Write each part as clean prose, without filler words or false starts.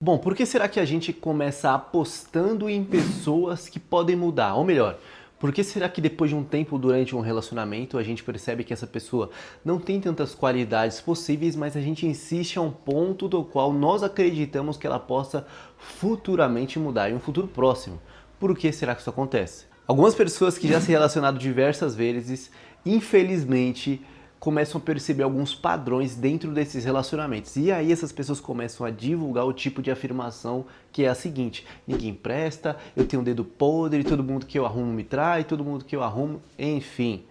Bom, por que será que a gente começa apostando em pessoas que podem mudar? Ou melhor, por que será que depois de um tempo durante um relacionamento a gente percebe que essa pessoa não tem tantas qualidades possíveis, mas a gente insiste a um ponto do qual nós acreditamos que ela possa futuramente mudar, em um futuro próximo? Por que será que isso acontece? Algumas pessoas que já se relacionaram diversas vezes, infelizmente, começam a perceber alguns padrões dentro desses relacionamentos. E aí essas pessoas começam a divulgar o tipo de afirmação que é a seguinte: ninguém presta, eu tenho um dedo podre, todo mundo que eu arrumo me trai, todo mundo que eu arrumo, enfim.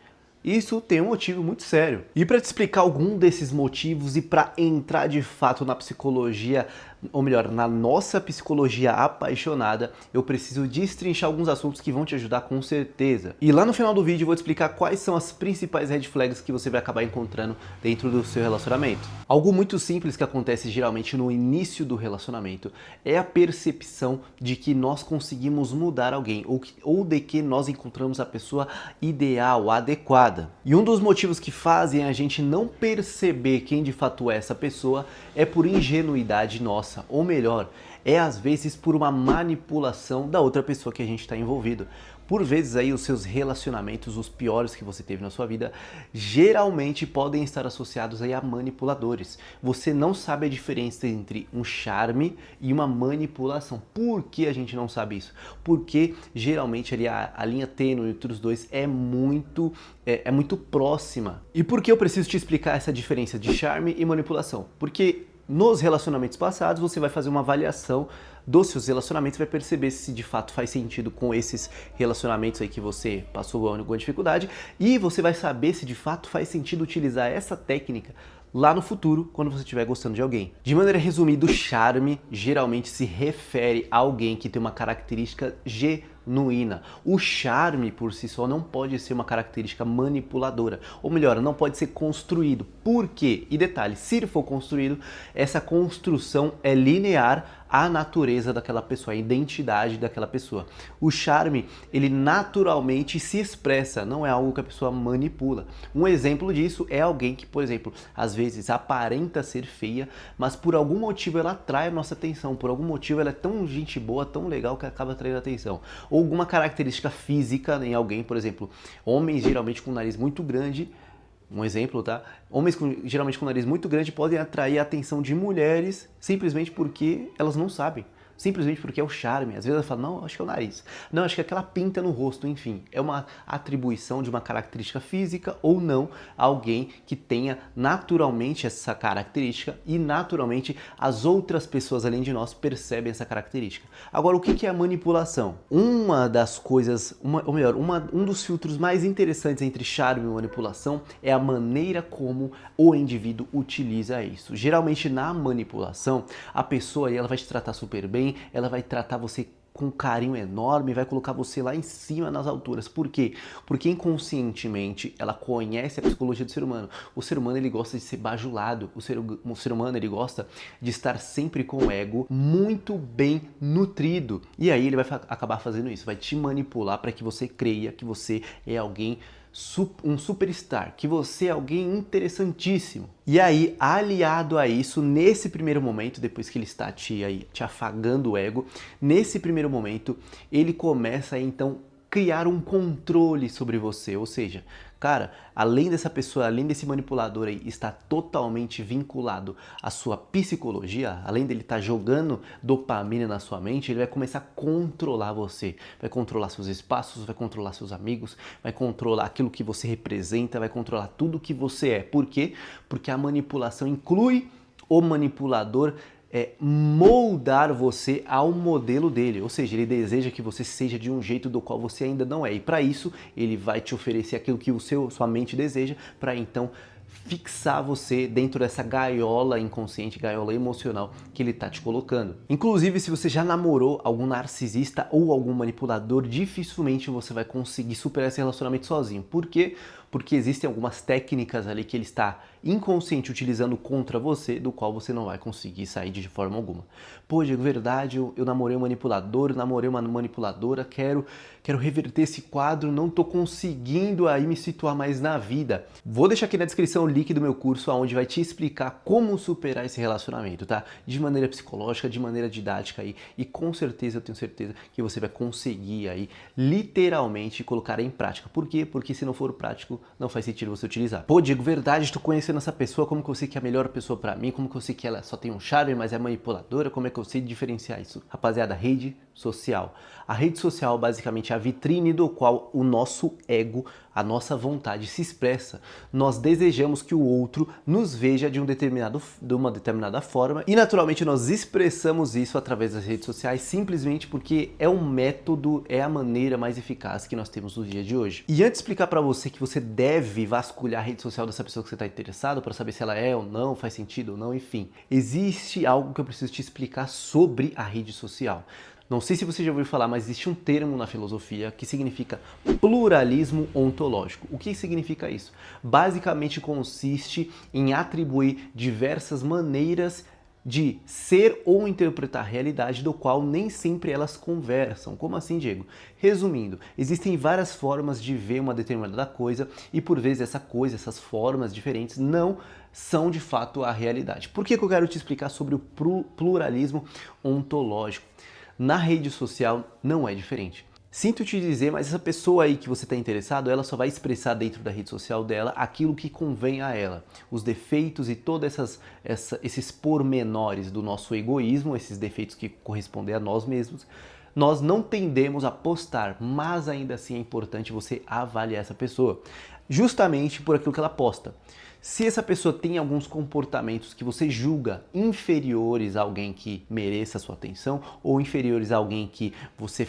Isso tem um motivo muito sério. E para te explicar algum desses motivos e para entrar de fato na psicologia, ou melhor, na nossa psicologia apaixonada, eu preciso destrinchar alguns assuntos que vão te ajudar com certeza. E lá no final do vídeo eu vou te explicar quais são as principais red flags que você vai acabar encontrando dentro do seu relacionamento. Algo muito simples que acontece geralmente no início do relacionamento é a percepção de que nós conseguimos mudar alguém ou de que nós encontramos a pessoa ideal, adequada. E um dos motivos que fazem a gente não perceber quem de fato é essa pessoa é por ingenuidade nossa, ou melhor, é às vezes por uma manipulação da outra pessoa que a gente está envolvido. Por vezes aí os seus relacionamentos, os piores que você teve na sua vida, geralmente podem estar associados aí a manipuladores. Você não sabe a diferença entre um charme e uma manipulação. Por que a gente não sabe isso? Porque geralmente ali a linha tênue entre os dois é muito próxima. E por que eu preciso te explicar essa diferença de charme e manipulação? Porque nos relacionamentos passados, você vai fazer uma avaliação dos seus relacionamentos, vai perceber se de fato faz sentido com esses relacionamentos aí que você passou alguma dificuldade, e você vai saber se de fato faz sentido utilizar essa técnica lá no futuro, quando você estiver gostando de alguém. De maneira resumida, o charme geralmente se refere a alguém que tem uma característica genuína. O charme por si só não pode ser uma característica manipuladora, ou melhor, não pode ser construído. Por quê? E detalhe, se ele for construído, essa construção é linear à natureza daquela pessoa, à identidade daquela pessoa. O charme, ele naturalmente se expressa, não é algo que a pessoa manipula. Um exemplo disso é alguém que, por exemplo, às vezes aparenta ser feia, mas por algum motivo ela atrai a nossa atenção, por algum motivo ela é tão gente boa, tão legal que acaba atraindo a atenção. Ou alguma característica física em alguém, por exemplo, homens geralmente com um nariz muito grande. Um exemplo, tá? Homens geralmente com nariz muito grande podem atrair a atenção de mulheres simplesmente porque elas não sabem. Simplesmente porque é o charme. Às vezes ela fala, não, acho que é o nariz. Não, acho que é aquela pinta no rosto, enfim. É uma atribuição de uma característica física ou não a alguém que tenha naturalmente essa característica e naturalmente as outras pessoas além de nós percebem essa característica. Agora, o que é a manipulação? Uma das coisas, um dos filtros mais interessantes entre charme e manipulação é a maneira como o indivíduo utiliza isso. Geralmente na manipulação, a pessoa aí, ela vai te tratar super bem, ela vai tratar você com um carinho enorme, vai colocar você lá em cima nas alturas. Por quê? Porque inconscientemente ela conhece a psicologia do ser humano. O ser humano, ele gosta de ser bajulado. O ser humano, ele gosta de estar sempre com o ego muito bem nutrido. E aí ele vai acabar fazendo isso, vai te manipular para que você creia que você é alguém, um superstar, que você é alguém interessantíssimo. E aí, aliado a isso, nesse primeiro momento, depois que ele está te afagando o ego, nesse primeiro momento, ele começa a então criar um controle sobre você, ou seja, cara, além dessa pessoa, além desse manipulador aí estar totalmente vinculado à sua psicologia, além dele estar jogando dopamina na sua mente, ele vai começar a controlar você, vai controlar seus espaços, vai controlar seus amigos, vai controlar aquilo que você representa, vai controlar tudo que você é. Por quê? Porque a manipulação inclui o manipulador moldar você ao modelo dele, ou seja, ele deseja que você seja de um jeito do qual você ainda não é, e para isso ele vai te oferecer aquilo que sua mente deseja, para então fixar você dentro dessa gaiola inconsciente, gaiola emocional que ele está te colocando. Inclusive, se você já namorou algum narcisista ou algum manipulador, dificilmente você vai conseguir superar esse relacionamento sozinho. Por quê? porque existem algumas técnicas ali que ele está inconsciente utilizando contra você, do qual você não vai conseguir sair de forma alguma. Pô, Diego, verdade, eu namorei um manipulador, namorei uma manipuladora, quero reverter esse quadro, não tô conseguindo aí me situar mais na vida. Vou deixar aqui na descrição o link do meu curso, onde vai te explicar como superar esse relacionamento, tá? De maneira psicológica, de maneira didática aí, e com certeza, eu tenho certeza que você vai conseguir aí, literalmente, colocar em prática. Por quê? Porque se não for prático, não faz sentido você utilizar. Pô, Diego, verdade, tô conhecendo essa pessoa, como que eu sei que é a melhor pessoa pra mim, como que eu sei que ela só tem um charme, mas é manipuladora, como é que eu sei diferenciar isso? Rapaziada, rede social. A rede social basicamente é a vitrine do qual o nosso ego, a nossa vontade se expressa. Nós desejamos que o outro nos veja de uma determinada forma e naturalmente nós expressamos isso através das redes sociais simplesmente porque é um método, é a maneira mais eficaz que nós temos no dia de hoje. E antes de explicar para você que você deve vasculhar a rede social dessa pessoa que você está interessado para saber se ela é ou não, faz sentido ou não, enfim, existe algo que eu preciso te explicar sobre a rede social. Não sei se você já ouviu falar, mas existe um termo na filosofia que significa pluralismo ontológico. O que significa isso? Basicamente consiste em atribuir diversas maneiras de ser ou interpretar a realidade, do qual nem sempre elas conversam. Como assim, Diego? Resumindo, existem várias formas de ver uma determinada coisa e por vezes essa coisa, essas formas diferentes não são de fato a realidade. Por que eu quero te explicar sobre o pluralismo ontológico? Na rede social não é diferente. Sinto te dizer, mas essa pessoa aí que você está interessado, ela só vai expressar dentro da rede social dela aquilo que convém a ela. Os defeitos e todos esses pormenores do nosso egoísmo, esses defeitos que correspondem a nós mesmos, nós não tendemos a postar, mas ainda assim é importante você avaliar essa pessoa, justamente por aquilo que ela posta. Se essa pessoa tem alguns comportamentos que você julga inferiores a alguém que mereça a sua atenção ou inferiores a alguém que você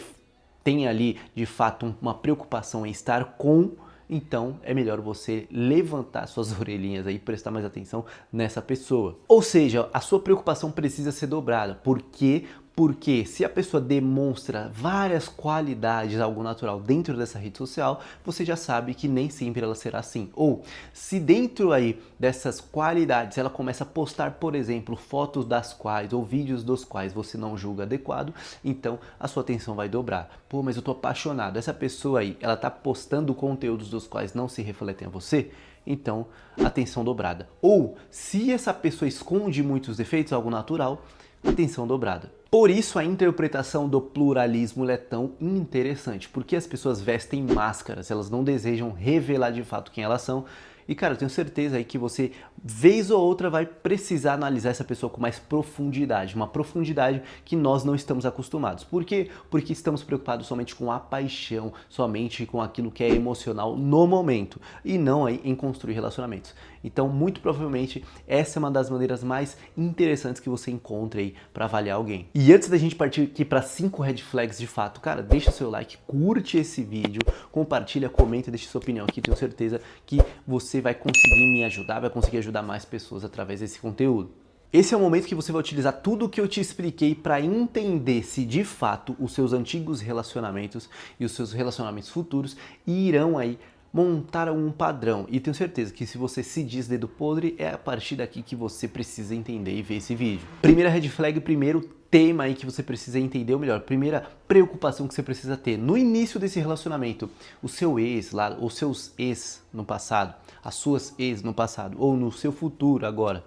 tem ali de fato uma preocupação em estar com, então é melhor você levantar suas orelhinhas aí e prestar mais atenção nessa pessoa. Ou seja, a sua preocupação precisa ser dobrada. Por quê? Porque se a pessoa demonstra várias qualidades, algo natural dentro dessa rede social, você já sabe que nem sempre ela será assim. Ou se dentro aí dessas qualidades ela começa a postar, por exemplo, fotos das quais ou vídeos dos quais você não julga adequado, então a sua atenção vai dobrar. Pô, mas eu tô apaixonado. Essa pessoa aí, ela tá postando conteúdos dos quais não se refletem a você? Então, atenção dobrada. Ou se essa pessoa esconde muitos defeitos, algo natural, atenção dobrada. Por isso a interpretação do pluralismo é tão interessante, porque as pessoas vestem máscaras, elas não desejam revelar de fato quem elas são. E cara, eu tenho certeza aí que você, vez ou outra, vai precisar analisar essa pessoa com mais profundidade, uma profundidade que nós não estamos acostumados. Por quê? Porque estamos preocupados somente com a paixão, somente com aquilo que é emocional no momento, e não aí em construir relacionamentos. Então, muito provavelmente, essa é uma das maneiras mais interessantes que você encontra aí para avaliar alguém. E antes da gente partir aqui para 5 red flags de fato, cara, deixa seu like, curte esse vídeo, compartilha, comenta, deixa sua opinião aqui, tenho certeza que você vai conseguir me ajudar, vai conseguir ajudar mais pessoas através desse conteúdo. Esse é o momento que você vai utilizar tudo o que eu te expliquei para entender se de fato os seus antigos relacionamentos e os seus relacionamentos futuros irão aí montar um padrão. E tenho certeza que se você se diz dedo podre, é a partir daqui que você precisa entender e ver esse vídeo. Primeira red flag, primeiro tema aí que você precisa entender, ou melhor, primeira preocupação que você precisa ter no início desse relacionamento, o seu ex lá, os seus ex no passado, as suas ex no passado, ou no seu futuro agora,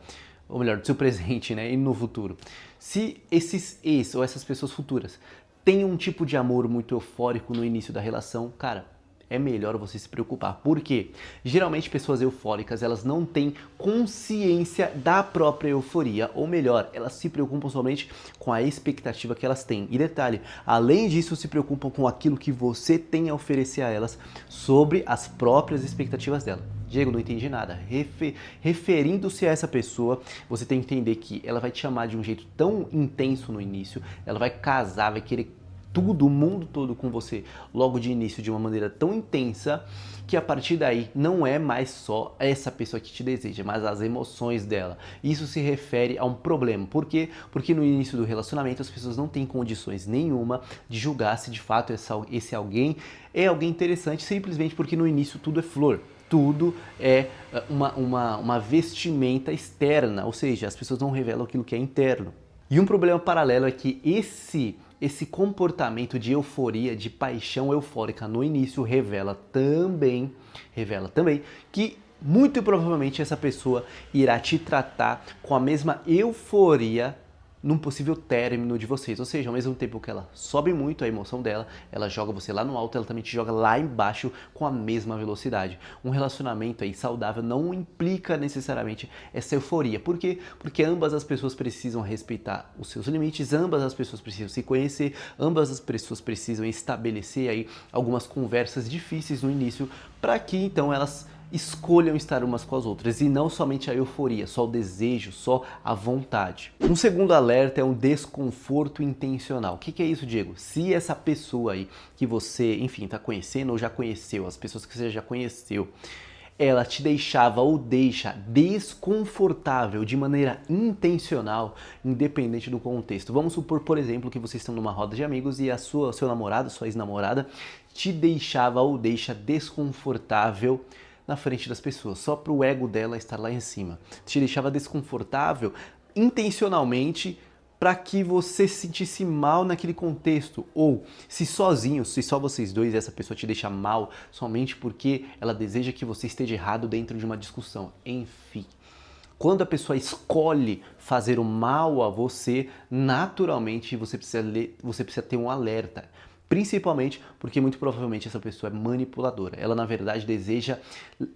ou melhor, no seu presente, né, e no futuro. Se esses ex ou essas pessoas futuras têm um tipo de amor muito eufórico no início da relação, cara, é melhor você se preocupar. Por quê? Geralmente pessoas eufóricas, elas não têm consciência da própria euforia, ou melhor, elas se preocupam somente com a expectativa que elas têm. E detalhe, além disso, se preocupam com aquilo que você tem a oferecer a elas sobre as próprias expectativas dela. Diego, não entendi nada. Referindo-se a essa pessoa, você tem que entender que ela vai te amar de um jeito tão intenso no início, ela vai casar, vai querer tudo, o mundo todo com você logo de início de uma maneira tão intensa que a partir daí não é mais só essa pessoa que te deseja, mas as emoções dela. Isso se refere a um problema. Por quê? Porque no início do relacionamento as pessoas não têm condições nenhuma de julgar se de fato esse alguém é alguém interessante, simplesmente porque no início tudo é flor. tudo é uma vestimenta externa, ou seja, as pessoas não revelam aquilo que é interno. E um problema paralelo é que esse comportamento de euforia, de paixão eufórica no início revela também que muito provavelmente essa pessoa irá te tratar com a mesma euforia num possível término de vocês. Ou seja, ao mesmo tempo que ela sobe muito a emoção dela, ela joga você lá no alto, ela também te joga lá embaixo com a mesma velocidade. Um relacionamento aí saudável não implica necessariamente essa euforia. Por quê? Porque ambas as pessoas precisam respeitar os seus limites, ambas as pessoas precisam se conhecer, ambas as pessoas precisam estabelecer aí algumas conversas difíceis no início para que então elas escolham estar umas com as outras e não somente a euforia, só o desejo, só a vontade. Um segundo alerta é um desconforto intencional. O que é isso, Diego? Se essa pessoa aí que você, enfim, está conhecendo ou já conheceu, as pessoas que você já conheceu, ela te deixava ou deixa desconfortável de maneira intencional, independente do contexto. Vamos supor, por exemplo, que vocês estão numa roda de amigos e seu namorado, sua ex-namorada, te deixava ou deixa desconfortável na frente das pessoas, só para o ego dela estar lá em cima. Te deixava desconfortável intencionalmente para que você se sentisse mal naquele contexto. Ou se sozinho, se só vocês dois, essa pessoa te deixa mal somente porque ela deseja que você esteja errado dentro de uma discussão. Enfim. Quando a pessoa escolhe fazer o mal a você, naturalmente você precisa ter um alerta. Principalmente porque muito provavelmente essa pessoa é manipuladora. Ela na verdade deseja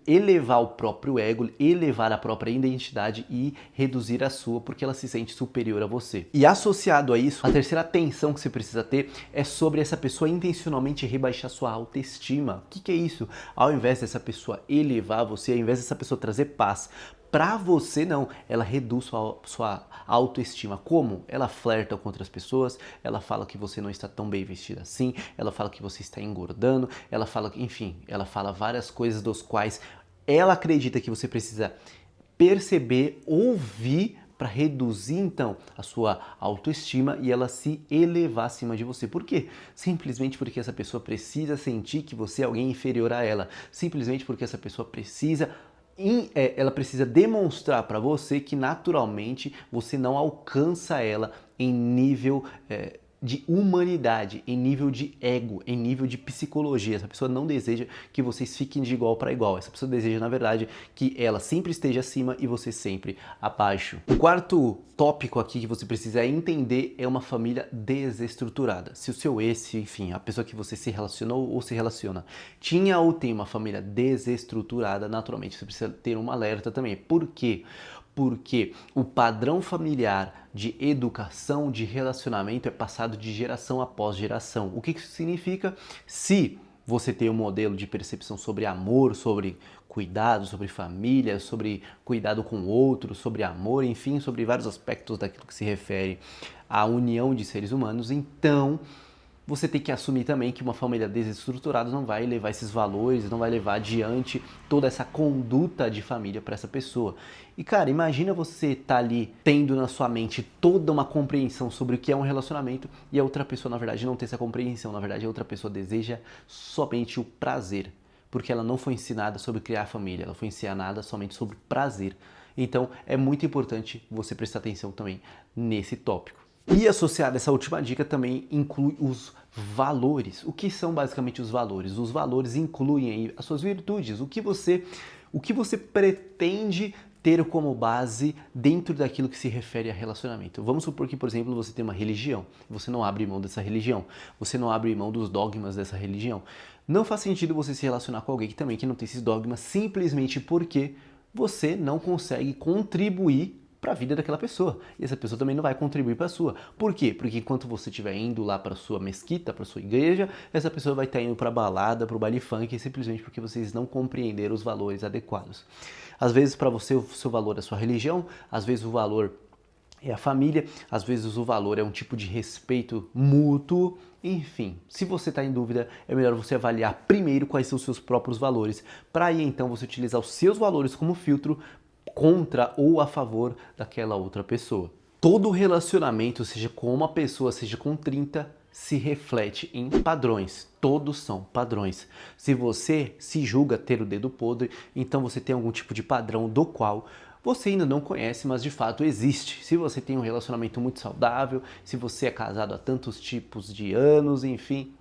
elevar o próprio ego, elevar a própria identidade e reduzir a sua porque ela se sente superior a você. E associado a isso, a terceira atenção que você precisa ter é sobre essa pessoa intencionalmente rebaixar sua autoestima. O que é isso? Ao invés dessa pessoa elevar você, ao invés dessa pessoa trazer paz, pra você não, ela reduz sua autoestima. Como? Ela flerta com outras pessoas, ela fala que você não está tão bem vestida assim, ela fala que você está engordando, ela fala, enfim, ela fala várias coisas dos quais ela acredita que você precisa perceber, ouvir para reduzir então a sua autoestima e ela se elevar acima de você. Por quê? Simplesmente porque essa pessoa precisa sentir que você é alguém inferior a ela. Simplesmente porque essa pessoa ela precisa demonstrar para você que naturalmente você não alcança ela em nível de humanidade, em nível de ego, em nível de psicologia. Essa pessoa não deseja que vocês fiquem de igual para igual. Essa pessoa deseja, na verdade, que ela sempre esteja acima e você sempre abaixo. O quarto tópico aqui que você precisa entender é uma família desestruturada. Se o seu ex, enfim, a pessoa que você se relacionou ou se relaciona, tinha ou tem uma família desestruturada, naturalmente você precisa ter um alerta também. Por quê? Porque o padrão familiar de educação, de relacionamento é passado de geração após geração. O que isso significa? Se você tem um modelo de percepção sobre amor, sobre cuidado, sobre família, sobre cuidado com o outro, sobre amor, enfim, sobre vários aspectos daquilo que se refere à união de seres humanos, então você tem que assumir também que uma família desestruturada não vai levar esses valores, não vai levar adiante toda essa conduta de família para essa pessoa. E cara, imagina você tá ali tendo na sua mente toda uma compreensão sobre o que é um relacionamento e a outra pessoa na verdade não tem essa compreensão, na verdade a outra pessoa deseja somente o prazer, porque ela não foi ensinada sobre criar família, ela foi ensinada somente sobre prazer. Então é muito importante você prestar atenção também nesse tópico. E associado a essa última dica também inclui os valores. O que são basicamente os valores? Os valores incluem aí as suas virtudes, o que você pretende ter como base dentro daquilo que se refere a relacionamento. Vamos supor que, por exemplo, você tem uma religião, você não abre mão dessa religião, você não abre mão dos dogmas dessa religião. Não faz sentido você se relacionar com alguém que não tem esses dogmas simplesmente porque você não consegue contribuir para a vida daquela pessoa. E essa pessoa também não vai contribuir para a sua. Por quê? Porque enquanto você estiver indo lá para a sua mesquita, para a sua igreja, essa pessoa vai estar indo para a balada, para o baile funk, simplesmente porque vocês não compreenderam os valores adequados. Às vezes para você o seu valor é a sua religião, às vezes o valor é a família, às vezes o valor é um tipo de respeito mútuo, enfim. Se você está em dúvida, é melhor você avaliar primeiro quais são os seus próprios valores, para aí então você utilizar os seus valores como filtro contra ou a favor daquela outra pessoa. Todo relacionamento, seja com uma pessoa, seja com 30, se reflete em padrões. Todos são padrões. Se você se julga ter o dedo podre, então você tem algum tipo de padrão do qual você ainda não conhece, mas de fato existe. Se você tem um relacionamento muito saudável, se você é casado há tantos tipos de anos, enfim,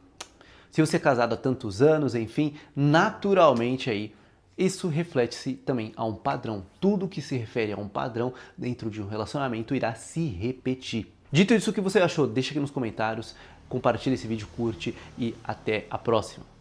se você é casado há tantos anos, enfim, naturalmente aí isso reflete-se também a um padrão. Tudo que se refere a um padrão dentro de um relacionamento irá se repetir. Dito isso, o que você achou? Deixa aqui nos comentários, compartilha esse vídeo, curte e até a próxima.